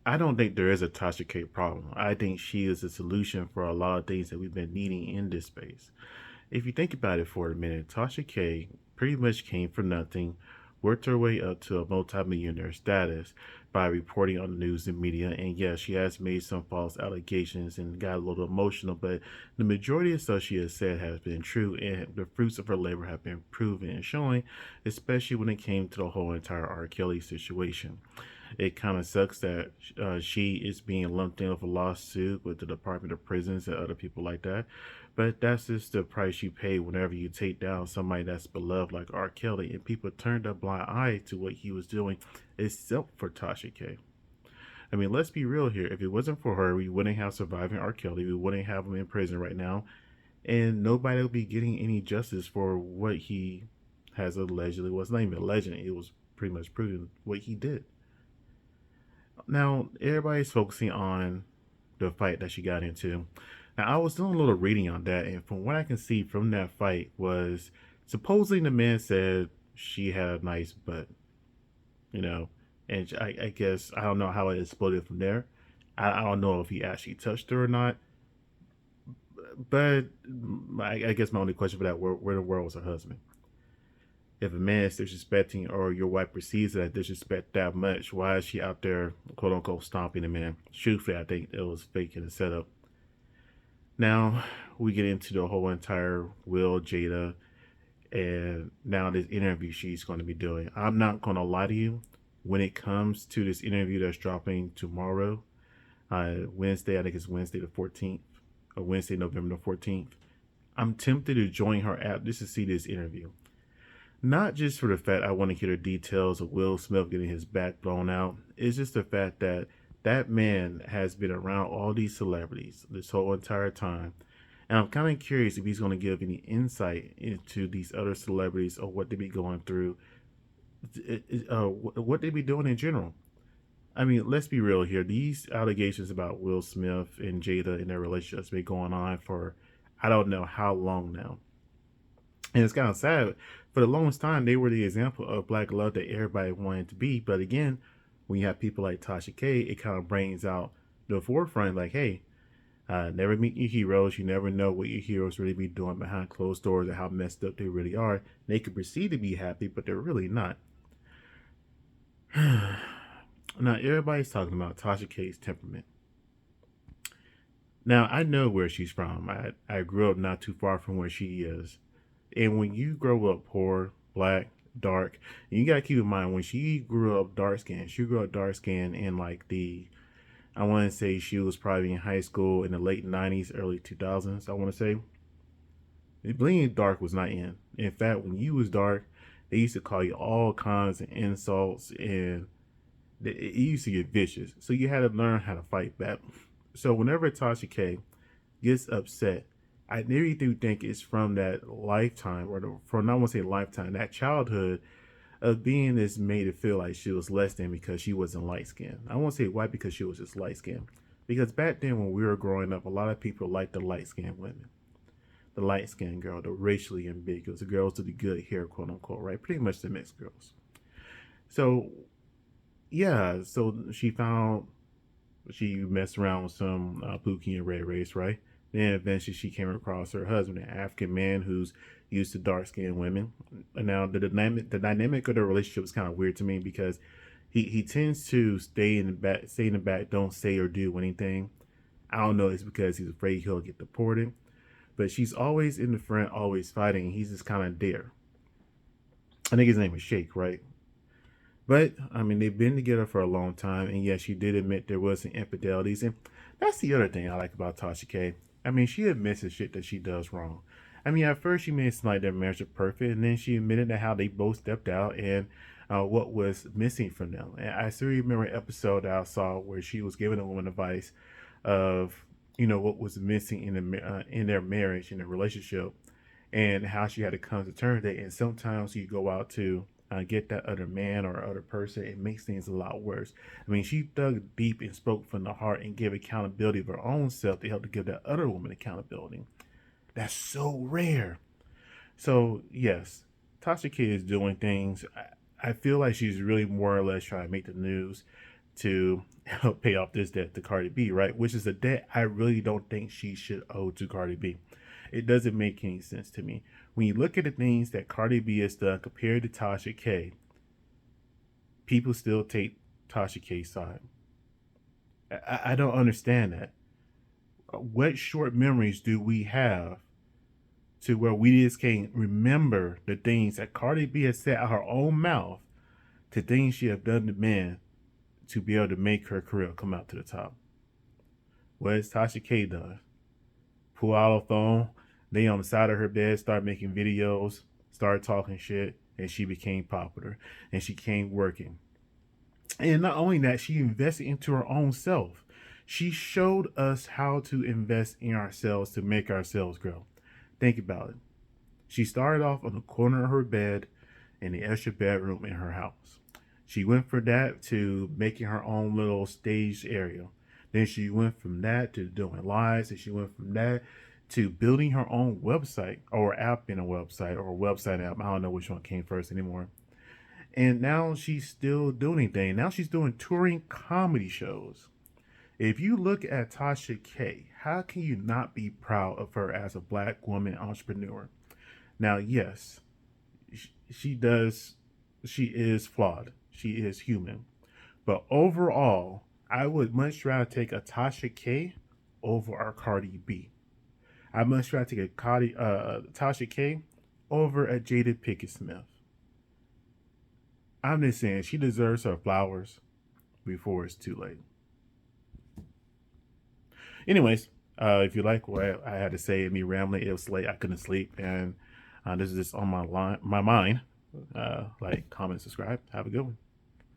I don't think there is a Tasha K problem. I think she is a solution for a lot of things that we've been needing in this space. If you think about it for a minute, Tasha K pretty much came from nothing, worked her way up to a multimillionaire status by reporting on the news and media. And yes, she has made some false allegations and got a little emotional, but the majority of stuff she has said has been true, and the fruits of her labor have been proven and showing, especially when it came to the whole entire R. Kelly situation. It kind of sucks that she is being lumped in with a lawsuit with the Department of Prisons and other people like that. But that's just the price you pay whenever you take down somebody that's beloved like R. Kelly, and people turned a blind eye to what he was doing, except for Tasha K. I mean, let's be real here. If it wasn't for her, we wouldn't have surviving R. Kelly. We wouldn't have him in prison right now, and nobody will be getting any justice for what he has allegedly. Well, it's not even alleged; it was pretty much proven what he did. Now, everybody's focusing on the fight that she got into. Now, I was doing a little reading on that, and from what I can see from that fight was supposedly the man said she had a nice butt, you know, and I guess I don't know how it exploded from there. I don't know if he actually touched her or not, but I guess my only question for that where the world was her husband? If a man is disrespecting or your wife perceives that disrespect that much, why is she out there quote unquote stomping a man? Truthfully, I think it was fake and set up. Now we get into the whole entire Will Jada and now this interview she's going to be doing. I'm not going to lie to you. When it comes to this interview that's dropping tomorrow, Wednesday, I think it's Wednesday the 14th, or Wednesday, November the 14th, I'm tempted to join her app just to see this interview. Not just for the fact I want to hear the details of Will Smith getting his back blown out. It's just the fact that that man has been around all these celebrities this whole entire time. And I'm kind of curious if he's going to give any insight into these other celebrities or what they be going through, what they be doing in general. I mean, let's be real here. These allegations about Will Smith and Jada and their relationship has been going on for I don't know how long now. And it's kind of sad. For the longest time, they were the example of black love that everybody wanted to be. But again, when you have people like Tasha K, it kind of brings out the forefront like, hey, never meet your heroes. You never know what your heroes really be doing behind closed doors and how messed up they really are. They could perceive to be happy, but they're really not. Now, everybody's talking about Tasha K's temperament. Now, I know where she's from. I grew up not too far from where she is. And when you grow up poor, black, dark, and you gotta keep in mind when she grew up dark skinned, she grew up dark skinned in like I want to say she was probably in high school in the late 90s, early 2000s. I want to say being dark was not in. In fact, when you was dark, they used to call you all kinds of insults, and it used to get vicious. So you had to learn how to fight back. So whenever Tasha K gets upset, I really do think it's from that lifetime, or from I want to say lifetime, that childhood of being this made it feel like she was less than because she wasn't light skinned. I won't say white because she was just light skinned. Because back then when we were growing up, a lot of people liked the light skinned women. The light skinned girl, the racially ambiguous, the girls with the good hair, quote unquote, right? Pretty much the mixed girls. So yeah, so she messed around with some Pookie and Ray Race, right? Then eventually she came across her husband, an African man who's used to dark skinned women. And now the dynamic of the relationship is kind of weird to me because he tends to stay in the back, don't say or do anything. I don't know, it's because he's afraid he'll get deported. But she's always in the front, always fighting. He's just kind of there. I think his name is Shake, right? But I mean, they've been together for a long time, and yes, she did admit there was some infidelities, and that's the other thing I like about Tasha K. I mean, she admits the shit that she does wrong. I mean, at first she made it seem like their marriage was perfect, and then she admitted that how they both stepped out and what was missing from them. And I still remember an episode that I saw where she was giving a woman advice of what was missing in their marriage, in their relationship, and how she had to come to terms with it. And sometimes you go out to get that other man or other person, it makes things a lot worse. I mean, she dug deep and spoke from the heart and gave accountability of her own self to help to give that other woman accountability. That's so rare. So yes, Tasha K is doing things. I feel like she's really more or less trying to make the news. to help pay off this debt to Cardi B, right? Which is a debt I really don't think she should owe to Cardi B. It doesn't make any sense to me. When you look at the things that Cardi B has done compared to Tasha K, people still take Tasha K's side. I don't understand that. What short memories do we have to where we just can't remember the things that Cardi B has said out her own mouth to things she have done to men to be able to make her career come out to the top? What has Tasha K done? Pull out a phone, lay on the side of her bed, start making videos, start talking shit, and she became popular and she came working. And not only that, she invested into her own self. She showed us how to invest in ourselves to make ourselves grow. Think about it. She started off on the corner of her bed in the extra bedroom in her house. She went from that to making her own little stage area. Then she went from that to doing lives, and she went from that to building her own website or app in a website or a website app. I don't know which one came first anymore. And now she's still doing things. Now she's doing touring comedy shows. If you look at Tasha K, how can you not be proud of her as a black woman entrepreneur? Now, yes, she is flawed. She is human. But overall, I would much rather take a Tasha K over our Cardi B. I'd much rather take a Tasha K over a Jada Pinkett Smith. I'm just saying she deserves her flowers before it's too late. Anyways, if you like what I had to say, me rambling, it was late, I couldn't sleep, and this is just on my mind. Like, comment, subscribe. Have a good one.